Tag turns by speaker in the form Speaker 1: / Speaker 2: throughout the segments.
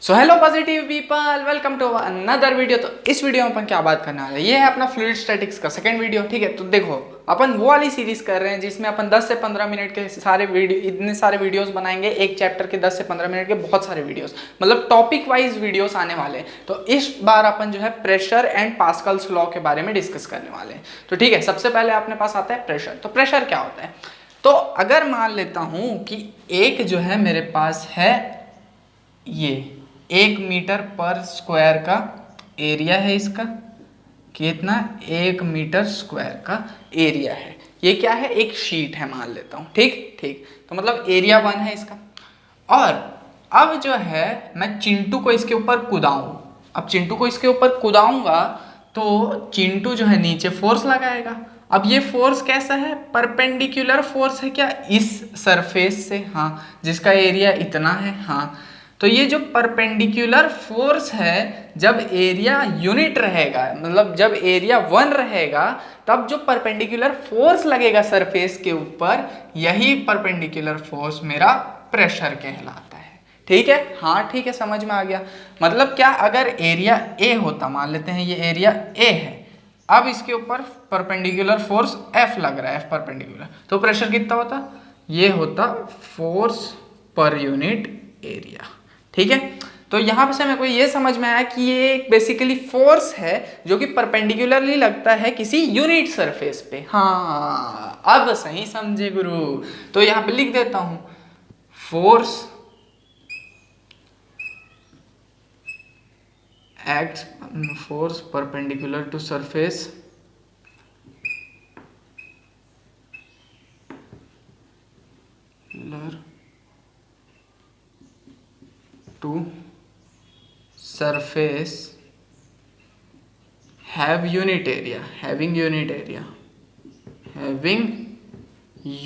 Speaker 1: So hello positive people, welcome to another video. तो इस video में अपन क्या बात करने वाले हैं, ये है अपना फ्लूइड स्टैटिक्स का सेकंड वीडियो। ठीक है, तो देखो अपन वो वाली सीरीज कर रहे हैं जिसमें अपन 10 से 15 मिनट के सारे वीडियो, इतने सारे वीडियोस बनाएंगे। एक चैप्टर के 10 से 15 मिनट के बहुत सारे वीडियोस, मतलब टॉपिक वाइज वीडियोस आने वाले हैं। तो इस बार अपन जो है प्रेशर एंड पास्कल्स लॉ के बारे में डिस्कस करने वाले हैं। तो ठीक है, सबसे पहले अपने पास आता है प्रेशर। तो प्रेशर क्या होता है, तो अगर मान लेता हूं कि एक जो है मेरे पास है ये 1 मीटर पर स्क्वायर का एरिया है, इसका कितना 1 मीटर स्क्वायर का एरिया है। ये क्या है, एक शीट है मान लेता हूँ। ठीक ठीक, तो मतलब एरिया 1 है इसका। और अब जो है मैं चिंटू को इसके ऊपर कूदाऊँ, अब चिंटू को इसके ऊपर कूदाऊंगा तो चिंटू जो है नीचे फोर्स लगाएगा। अब ये फोर्स कैसा है, परपेंडिकुलर फोर्स है क्या इस सरफेस से, हाँ, जिसका एरिया इतना है। हाँ, तो ये जो परपेंडिकुलर फोर्स है, जब एरिया यूनिट रहेगा, मतलब जब एरिया 1 रहेगा, तब जो परपेंडिकुलर फोर्स लगेगा सरफेस के ऊपर, यही परपेंडिकुलर फोर्स मेरा प्रेशर कहलाता है। ठीक है, हाँ ठीक है, समझ में आ गया। मतलब क्या, अगर एरिया ए होता, मान लेते हैं ये एरिया ए है, अब इसके ऊपर परपेंडिकुलर फोर्स एफ लग रहा है, एफ परपेंडिकुलर, तो प्रेशर कितना होता, ये होता फोर्स पर यूनिट एरिया। ठीक है, तो यहाँ पे से मेरे को ये समझ में आया कि ये एक बेसिकली फोर्स है जो कि परपेंडिकुलरली लगता है किसी यूनिट सरफेस पे। हाँ, अब सही समझे गुरु। तो यहाँ पे लिख देता हूं, force acts force perpendicular to surface to surface have unit area, having unit area, having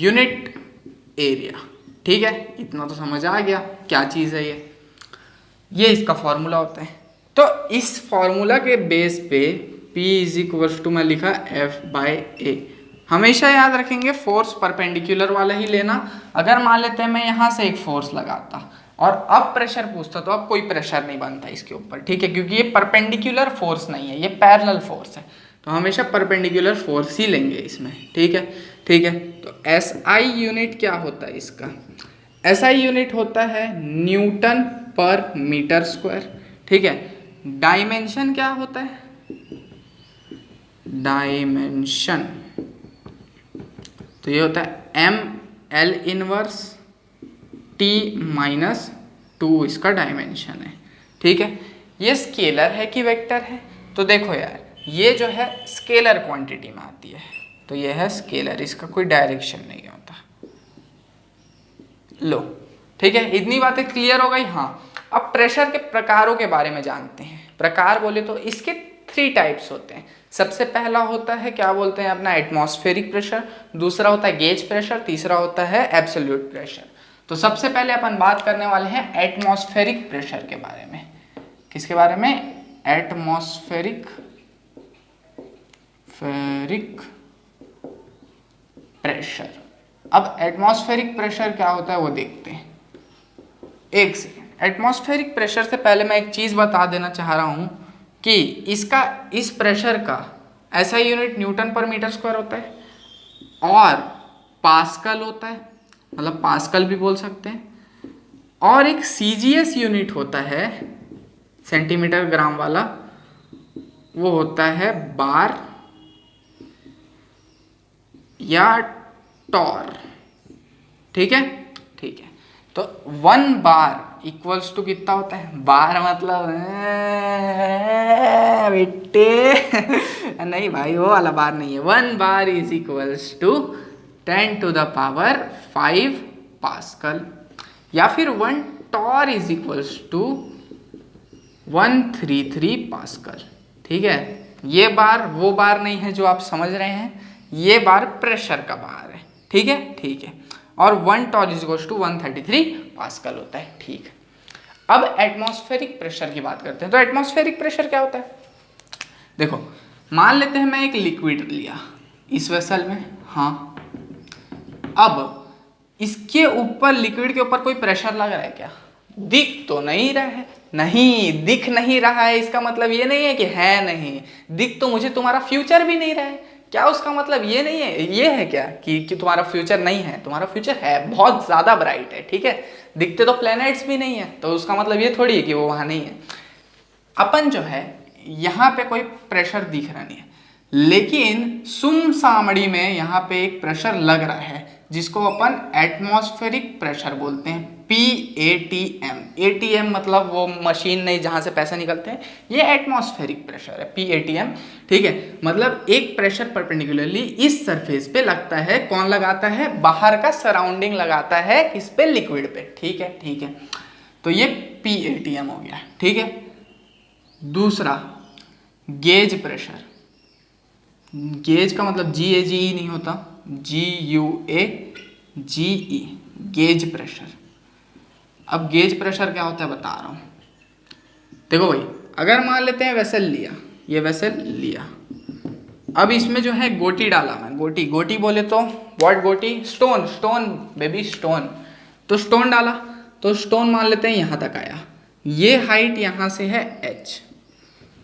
Speaker 1: unit area। ठीक है, इतना तो समझ आ गया क्या चीज़ है ये इसका फॉर्मूला होता है। तो इस फॉर्मूला के बेस पे P इज इक्वल्स टू मैं लिखा F/A। हमेशा याद रखेंगे फोर्स परपेंडिकुलर वाला ही लेना। अगर मान लेते हैं मैं यहाँ से एक फोर्स लगाता और अब प्रेशर पूछता, तो अब कोई प्रेशर नहीं बनता इसके ऊपर। ठीक है, क्योंकि ये परपेंडिकुलर फोर्स नहीं है, ये पैरेलल फोर्स है। तो हमेशा परपेंडिकुलर फोर्स ही लेंगे इसमें। ठीक है ठीक है, तो SI यूनिट क्या होता है इसका, SI यूनिट होता है न्यूटन पर मीटर स्क्वायर। ठीक है, डायमेंशन क्या होता है, डायमेंशन तो ये होता है ML इनवर्स T-2 इसका डायमेंशन है। ठीक है, ये स्केलर है कि वेक्टर है, तो देखो यार ये जो है स्केलर क्वांटिटी में आती है, तो ये है स्केलर, इसका कोई डायरेक्शन नहीं होता। लो ठीक है, इतनी बातें क्लियर हो गई। हाँ, अब प्रेशर के प्रकारों के बारे में जानते हैं। प्रकार बोले तो इसके 3 टाइप्स होते हैं। सबसे पहला होता है क्या बोलते हैं अपना एटमॉस्फेरिक प्रेशर, दूसरा होता है गेज प्रेशर, तीसरा होता है एब्सोल्यूट प्रेशर। तो सबसे पहले अपन बात करने वाले हैं एटमॉस्फेरिक प्रेशर के बारे में। किसके बारे में, एटमॉस्फेरिक प्रेशर। अब एटमॉस्फेरिक प्रेशर क्या होता है वो देखते हैं। एक सेकेंड, एटमॉस्फेरिक प्रेशर से पहले मैं एक चीज़ बता देना चाह रहा हूँ कि इसका, इस प्रेशर का SI यूनिट न्यूटन पर मीटर स्क्वायर होता है और पास्कल होता है, मतलब पास्कल भी बोल सकते हैं। और एक CGS यूनिट होता है सेंटीमीटर ग्राम वाला, वो होता है बार या टॉर। ठीक है ठीक है, तो 1 बार इक्वल्स टू कितना होता है, बार मतलब बेटे नहीं भाई, वो वाला बार नहीं है। 1 bar is equals to 10⁵ pascal, या फिर 1 torr is equals to 133 pascal. ठीक है, ये बार वो बार नहीं है जो आप समझ रहे हैं, ये बार प्रेशर का बार है। ठीक है ठीक है, और 1 torr is equals to 133 pascal होता है। ठीक है, अब एटमॉस्फेरिक प्रेशर की बात करते हैं। तो एटमॉस्फेरिक प्रेशर क्या होता है, देखो मान लेते हैं मैं एक लिक्विड लिया इस वेसल में। हाँ, अब इसके ऊपर, लिक्विड के ऊपर कोई प्रेशर लग रहा है क्या, दिख तो नहीं रहा है, नहीं दिख नहीं रहा है इसका मतलब ये नहीं है कि है नहीं, दिख तो मुझे तुम्हारा फ्यूचर भी नहीं रहा है, क्या उसका मतलब ये नहीं है, ये है क्या कि तुम्हारा फ्यूचर नहीं है, तुम्हारा फ्यूचर है, बहुत ज्यादा ब्राइट है, ठीक है। दिखते तो प्लैनेट्स भी नहीं है, तो उसका मतलब ये थोड़ी है कि वो वहां नहीं है। अपन जो है यहाँ पे कोई प्रेशर दिख रहा नहीं है, लेकिन सुमसामड़ी में यहाँ पे एक प्रेशर लग रहा है जिसको अपन एटमॉस्फेरिक प्रेशर बोलते हैं, PATM। ATM मतलब वो मशीन नहीं जहाँ से पैसे निकलते हैं, ये एटमॉस्फेरिक प्रेशर है PATM, ठीक है। मतलब एक प्रेशर परपेंडिकुलरली इस सरफेस पे लगता है, कौन लगाता है, बाहर का सराउंडिंग लगाता है किस पे, लिक्विड पे, ठीक है, ठीक है। तो ये PATM हो गया, ठीक है। दूसरा गेज प्रेशर, गेज का मतलब GAGE नहीं होता, GUAGE, गेज प्रेशर। अब गेज प्रेशर क्या होता है बता रहा हूं। देखो भाई, अगर मान लेते हैं वेसल लिया, ये वेसल लिया, अब इसमें जो है गोटी डाला मैं, गोटी, गोटी बोले तो व्हाट गोटी, स्टोन, स्टोन बेबी स्टोन, तो स्टोन डाला, तो स्टोन मान लेते हैं यहां तक आया, ये हाइट यहां से है h,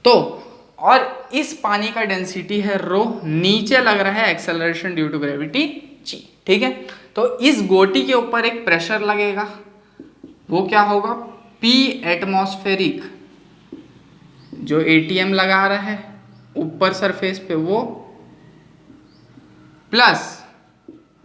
Speaker 1: तो और इस पानी का डेंसिटी है रो, नीचे लग रहा है acceleration due to gravity g, ठीक है। तो इस गोटी के ऊपर एक प्रेशर लगेगा, वो क्या होगा, P एटमॉस्फेरिक, जो ATM लगा रहा है ऊपर सरफेस पे वो, प्लस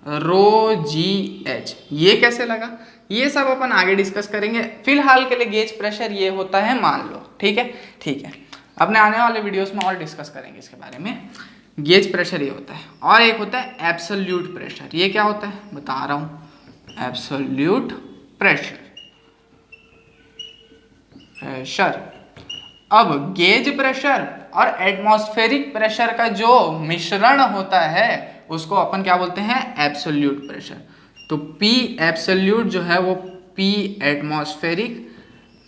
Speaker 1: ρGH। ये कैसे लगा, ये सब अपन आगे डिस्कस करेंगे, फिलहाल के लिए गेज प्रेशर ये होता है मान लो, ठीक है, ठीक है। अपने आने वाले वीडियोस में और डिस्कस करेंगे इसके बारे में। गेज प्रेशर ये होता है, और एक होता है एब्सोल्यूट प्रेशर। ये क्या होता है बता रहा हूं, एब्सोल्यूट प्रेशर, प्रेशर। अब गेज प्रेशर और एटमॉस्फेरिक प्रेशर का जो मिश्रण होता है उसको अपन क्या बोलते हैं, एब्सोल्यूट प्रेशर। तो P एब्सोल्यूट जो है वो P atmospheric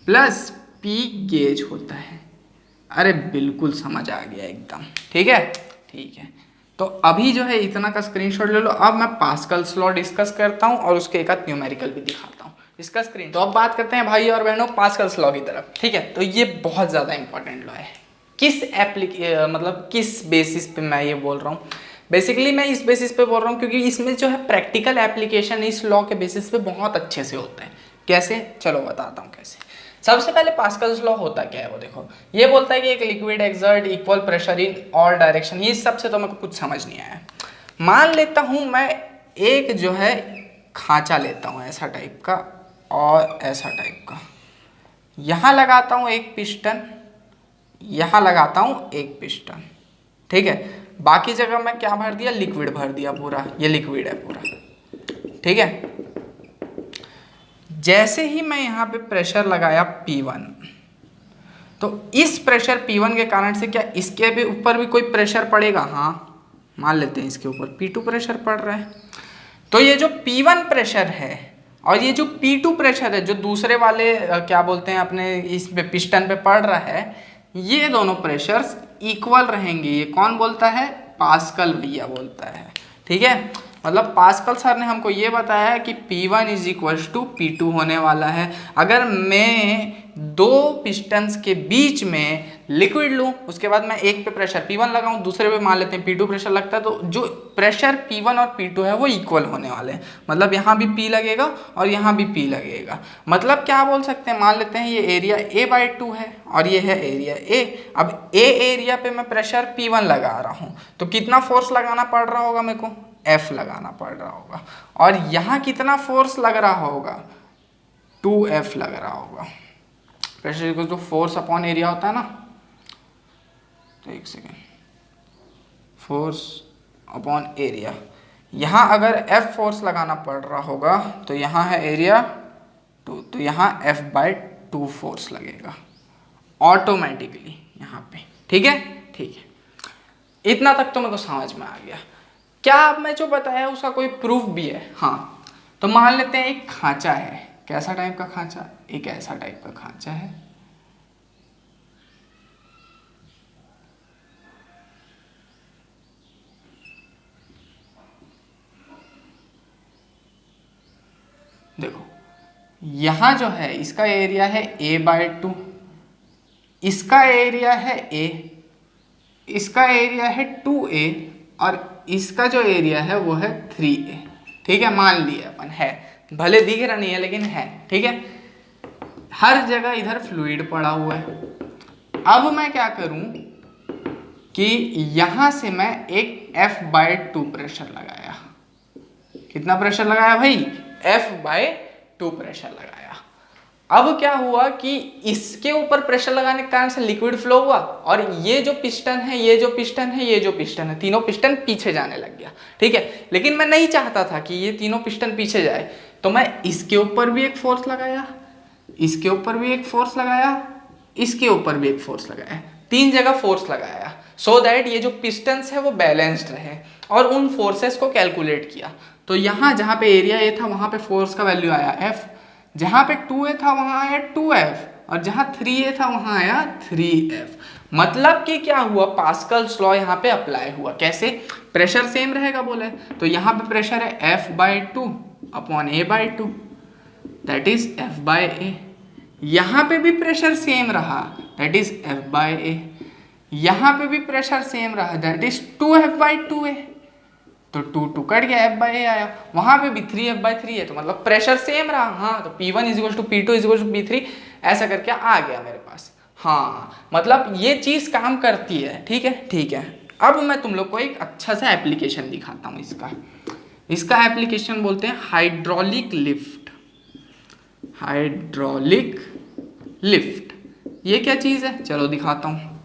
Speaker 1: plus P gauge होता है। अरे बिल्कुल समझ आ गया एकदम, ठीक है, ठीक है। तो अभी जो है इतना का स्क्रीनशॉट ले लो। अब मैं पास्कल्स लॉ डिस्कस करता हूं और उसके एक आध न्यूमेरिकल भी दिखाता हूं, इसका स्क्रीन। तो अब बात करते हैं भाई और बहनों पास्कल्स लॉ की तरफ, ठीक है। तो ये बहुत ज़्यादा इंपॉर्टेंट लॉ है। किस मतलब किस बेसिस पे मैं ये बोल रहा हूँ, बेसिकली मैं इस बेसिस पे बोल रहा हूँ क्योंकि इसमें जो है प्रैक्टिकल एप्लीकेशन इस लॉ के बेसिस पे बहुत अच्छे से होता है। कैसे, चलो बताता हूँ कैसे। सबसे पहले पास्कल्स लॉ होता क्या है वो देखो, ये बोलता है कि एक liquid exert equal pressure in all direction. ये सबसे तो मेरे को कुछ समझ नहीं आया। मान लेता हूँ मैं एक जो है खांचा लेता हूँ ऐसा टाइप का और ऐसा टाइप का, यहाँ लगाता हूँ एक पिस्टन, यहाँ लगाता हूँ एक पिस्टन, ठीक है। बाकी जगह मैं क्या भर दिया, लिक्विड भर दिया पूरा, ये लिक्विड है पूरा, ठीक है। जैसे ही मैं यहाँ पे प्रेशर लगाया P1, तो इस प्रेशर P1 के कारण से क्या इसके भी ऊपर भी कोई प्रेशर पड़ेगा, हाँ मान लेते हैं इसके ऊपर P2 प्रेशर पड़ रहा है। तो ये जो P1 प्रेशर है और ये जो P2 प्रेशर है जो दूसरे वाले क्या बोलते हैं अपने इस पे पिस्टन पे पड़ रहा है, ये दोनों प्रेशर्स इक्वल रहेंगे। ये कौन बोलता है, पास्कल भैया बोलता है, ठीक है। मतलब पास्कल सर ने हमको ये बताया कि P1 is equals to P2 होने वाला है। अगर मैं दो पिस्टन्स के बीच में लिक्विड लूँ, उसके बाद मैं एक पे प्रेशर P1 लगाऊं, दूसरे पे मान लेते हैं P2 प्रेशर लगता है, तो जो प्रेशर P1 और P2 है वो इक्वल होने वाले हैं। मतलब यहाँ भी P लगेगा और यहाँ भी P लगेगा। मतलब क्या बोल सकते हैं, मान लेते हैं ये एरिया A/2 है और ये है एरिया A। अब A एरिया पे मैं प्रेशर P1 लगा रहा हूँ, तो कितना फोर्स लगाना पड़ रहा होगा मेरे को, F लगाना पड़ रहा होगा। और यहाँ कितना फोर्स लग रहा होगा, 2F लग रहा होगा। Pressure equal to force upon area होता है ना, तो एक सेकेंड, फोर्स अपॉन एरिया। यहाँ अगर F फोर्स लगाना पड़ रहा होगा तो यहाँ है एरिया 2, तो यहाँ F/2 फोर्स लगेगा ऑटोमेटिकली यहाँ पे, ठीक है, ठीक है। इतना तक तो मेरे को समझ में आ गया। क्या अब मैं जो बताया उसका कोई प्रूफ भी है, हाँ। तो मान लेते हैं एक खांचा है, कैसा टाइप का खांचा, एक ऐसा टाइप का खांचा है, देखो यहाँ जो है इसका एरिया है a/2, इसका एरिया है a, इसका एरिया है 2a और इसका जो एरिया है वो है 3a। ठीक है, मान लिए अपन है, भले दिख रहा नहीं है लेकिन है। ठीक है, हर जगह इधर फ्लूइड पड़ा हुआ है। अब मैं क्या करूं कि यहां से मैं एक F/2 प्रेशर लगाया। कितना प्रेशर लगाया भाई? F/2 प्रेशर लगाया। अब क्या हुआ कि इसके ऊपर प्रेशर लगाने के कारण से लिक्विड फ्लो हुआ और ये जो पिस्टन है, ये जो पिस्टन है, ये जो पिस्टन है, तीनों पिस्टन पीछे जाने लग गया। ठीक है, लेकिन मैं नहीं चाहता था कि ये तीनों पिस्टन पीछे जाए, तो मैं इसके ऊपर भी एक फोर्स लगाया, इसके ऊपर भी एक फोर्स लगाया, इसके ऊपर भी एक फोर्स लगाया, 3 जगह फोर्स लगाया, सो दैट ये जो पिस्टन्स है वो बैलेंस्ड रहे और उन फोर्सेस को कैलकुलेट किया। तो यहाँ जहाँ पे एरिया ए था वहाँ पे फोर्स का वैल्यू आया F, जहाँ पे 2a था वहाँ आया 2F और जहाँ 3a था वहाँ आया 3F। मतलब कि क्या हुआ, पास्कल्स लॉ यहाँ पे अप्लाई हुआ। कैसे? प्रेशर सेम रहेगा बोले, तो यहाँ पे प्रेशर है F/2 upon a/2, that is F/a। यहाँ पे भी प्रेशर सेम रहा, दैट इज F/a। यहाँ पे भी प्रेशर सेम रहा, दैट इज 2F/2a। तो 2 कट गया, F/a आया। वहां पे भी 3F/3 है, तो मतलब प्रेशर सेम रहा। हाँ, तो P1 = P2 = P3 ऐसा करके आ गया मेरे पास। हाँ, मतलब ये चीज काम करती है। ठीक है, ठीक है। अब मैं तुम लोग को एक अच्छा सा एप्लीकेशन दिखाता हूँ इसका। इसका एप्लीकेशन बोलते हैं हाइड्रोलिक लिफ्ट। हाइड्रोलिक लिफ्ट ये क्या चीज है, चलो दिखाता हूँ।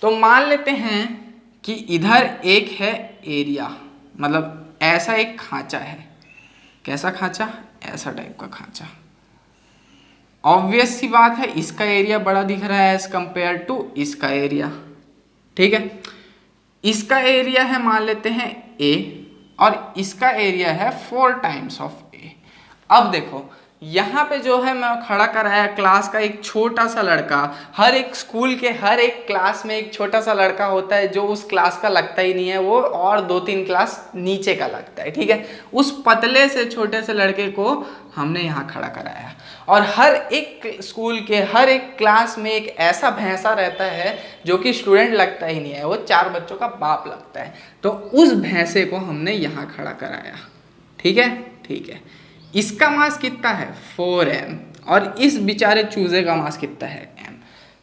Speaker 1: तो मान लेते हैं कि इधर एक है एरिया, मतलब ऐसा एक खांचा है। कैसा खांचा? ऐसा टाइप का खांचा। ऑब्वियस सी बात है, इसका एरिया बड़ा दिख रहा है एज कंपेयर टू इसका एरिया। ठीक है, इसका एरिया है मान लेते हैं A और इसका एरिया है 4 टाइम्स ऑफ A। अब देखो यहाँ पे जो है मैं खड़ा कराया क्लास का एक छोटा सा लड़का। हर एक स्कूल के हर एक क्लास में एक छोटा सा लड़का होता है जो उस क्लास का लगता ही नहीं है, वो और 2-3 क्लास नीचे का लगता है। ठीक है, उस पतले से छोटे से लड़के को हमने यहाँ खड़ा कराया और हर एक स्कूल के हर एक क्लास में एक ऐसा भैंसा रहता है जो कि स्टूडेंट लगता ही नहीं है, वो 4 बच्चों का बाप लगता है। तो उस भैंसे को हमने यहाँ खड़ा कराया। ठीक है, ठीक है। इसका मास कितना है? 4m और इस बेचारे चूजे का मास कितना है? m।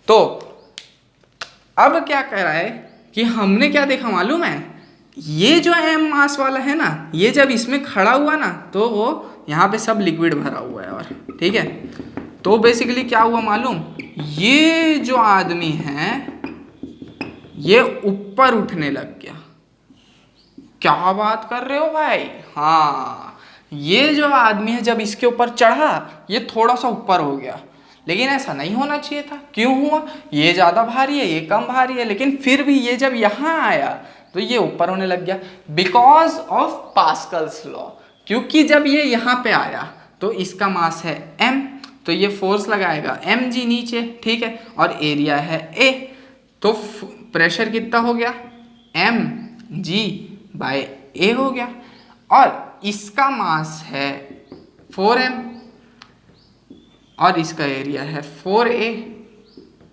Speaker 1: तो अब क्या कर रहा है कि हमने क्या देखा मालूम है, ये जो m मास वाला है ना, ये जब इसमें खड़ा हुआ ना तो वो यहाँ पे सब लिक्विड भरा हुआ है। और ठीक है, तो बेसिकली क्या हुआ मालूम, ये जो आदमी है ये ऊपर उठने लग गया। क्या बात कर रहे हो भाई? हाँ, ये जो आदमी है जब इसके ऊपर चढ़ा ये थोड़ा सा ऊपर हो गया, लेकिन ऐसा नहीं होना चाहिए था। क्यों हुआ? ये ज़्यादा भारी है, ये कम भारी है, लेकिन फिर भी ये जब यहाँ आया तो ये ऊपर होने लग गया बिकॉज ऑफ पास्कल्स लॉ। क्योंकि जब ये यहाँ पे आया तो इसका मास है m, तो ये फोर्स लगाएगा mg नीचे। ठीक है, और एरिया है a, तो प्रेशर कितना हो गया? mg/a हो गया। और इसका मास है 4m और इसका एरिया है 4a,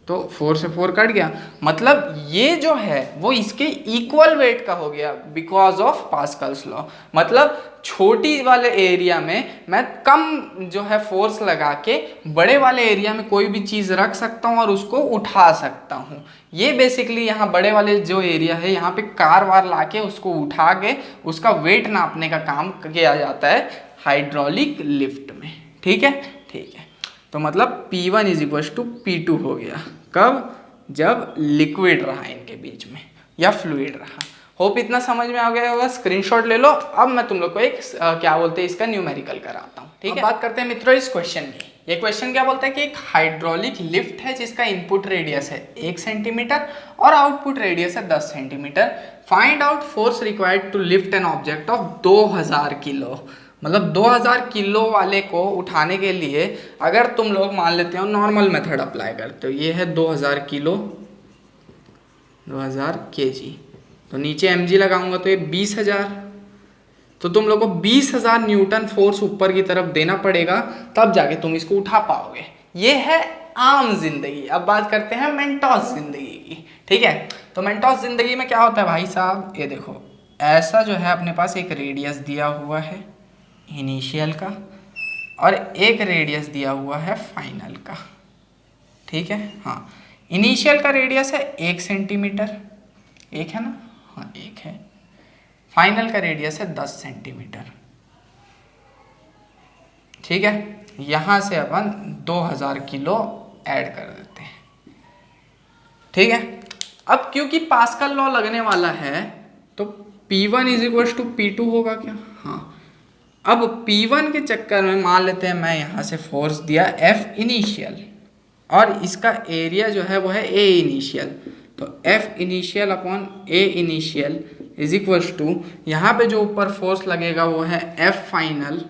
Speaker 1: तो 4 से 4 कट गया। मतलब ये जो है वो इसके इक्वल वेट का हो गया बिकॉज ऑफ पास्कल्स लॉ। मतलब छोटी वाले एरिया में मैं कम जो है फोर्स लगा के बड़े वाले एरिया में कोई भी चीज़ रख सकता हूँ और उसको उठा सकता हूँ। ये बेसिकली यहाँ बड़े वाले जो एरिया है यहाँ पे कार वार लाके उसको उठा के उसका वेट नापने का काम किया जाता है हाइड्रोलिक लिफ्ट में। ठीक है, ठीक है। तो मतलब P1 = P2 हो गया। कब? जब लिक्विड रहा इनके बीच में या फ्लूइड रहा। होप इतना समझ में आ गया होगा। स्क्रीनशॉट ले लो। अब मैं तुम लोग को एक क्या बोलते हैं इसका न्यूमेरिकल कराता हूँ। ठीक है, बात करते हैं मित्रों इस क्वेश्चन की। ये क्वेश्चन क्या बोलता है कि एक हाइड्रोलिक लिफ्ट है जिसका इनपुट रेडियस है 1 सेंटीमीटर और आउटपुट रेडियस है 10 centimetre. Find out force required to lift an object of 2000 kilo. मतलब 2000 किलो वाले को उठाने के लिए अगर तुम लोग मान लेते हो नॉर्मल मेथड अप्लाई करते हो, ये है 2000 किलो, 2000 kg, तो नीचे mg लगाऊंगा तो ये 20,000 तो तुम लोग को 20,000 न्यूटन फोर्स ऊपर की तरफ देना पड़ेगा, तब जाके तुम इसको उठा पाओगे। ये है आम जिंदगी। अब बात करते हैं मेंटोस जिंदगी की, ठीक है। तो मेंटोस जिंदगी में क्या होता है भाई साहब, ये देखो ऐसा जो है अपने पास एक रेडियस दिया हुआ है इनिशियल का, और एक रेडियस दिया हुआ है फाइनल का, ठीक है। हाँ, इनिशियल का रेडियस है 1 सेंटीमीटर, एक है ना, हाँ एक है। फाइनल का रेडियस है 10 सेंटीमीटर, ठीक है। यहाँ से अपन 2000 किलो ऐड कर देते हैं, ठीक है। अब क्योंकि पास्कल लॉ लगने वाला है तो P1 is equal to P2 होगा क्या, हाँ। अब P1 के चक्कर में मान लेते हैं मैं यहाँ से फोर्स दिया F इनिशियल, और इसका एरिया जो है वो है A इनिशियल, तो F initial upon A initial is equal to, यहाँ पे जो ऊपर फोर्स लगेगा वो है F final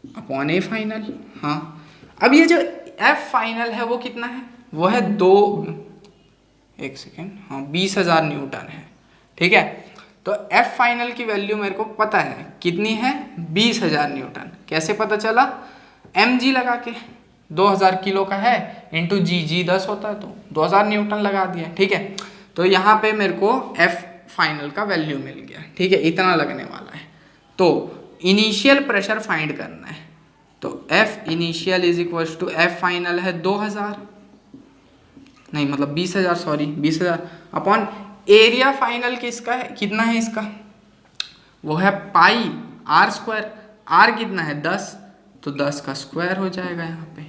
Speaker 1: upon A final, हाँ। अब ये जो F फाइनल है वो कितना है, वो है 20,000 न्यूटन है, ठीक है। तो F फाइनल की वैल्यू मेरे को पता है कितनी है, 20,000 न्यूटन। कैसे पता चला, mg लगा के, 2000 किलो का है इंटू जी 10 होता है तो 2000 न्यूटन लगा दिया, ठीक है। तो यहाँ पे मेरे को F फाइनल का वैल्यू मिल गया, ठीक है, इतना लगने वाला है। तो इनिशियल प्रेशर फाइंड करना है, तो F initial is equal to F final है 2000, नहीं मतलब 20,000, सॉरी 20,000 अपॉन एरिया फाइनल किसका है, कितना है इसका, वो है पाई आर स्क्वायर, आर कितना है 10, तो 10 का स्क्वायर हो जाएगा यहाँ पे,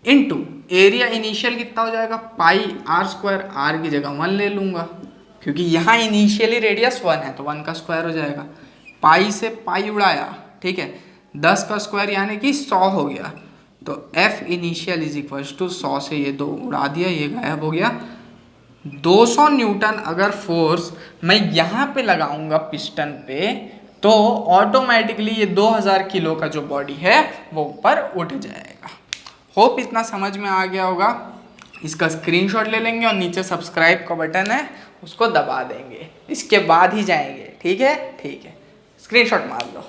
Speaker 1: इनटू एरिया इनिशियल कितना हो जाएगा, पाई आर स्क्वायर, आर की जगह 1 ले लूँगा क्योंकि यहाँ इनिशियली रेडियस 1 है तो 1 का स्क्वायर हो जाएगा। पाई से पाई उड़ाया, ठीक है, 10 का स्क्वायर यानी कि 100 हो गया, तो F initial is equal to 100 से ये 2 उड़ा दिया, ये गायब हो गया। 200 न्यूटन अगर फोर्स मैं यहाँ पे लगाऊंगा पिस्टन पे, तो ऑटोमेटिकली ये 2000 किलो का जो बॉडी है वो ऊपर उठ जाएगा। होप इतना समझ में आ गया होगा। इसका स्क्रीनशॉट ले लेंगे और नीचे सब्सक्राइब का बटन है उसको दबा देंगे, इसके बाद ही जाएंगे, ठीक है, ठीक है, स्क्रीनशॉट मार लो।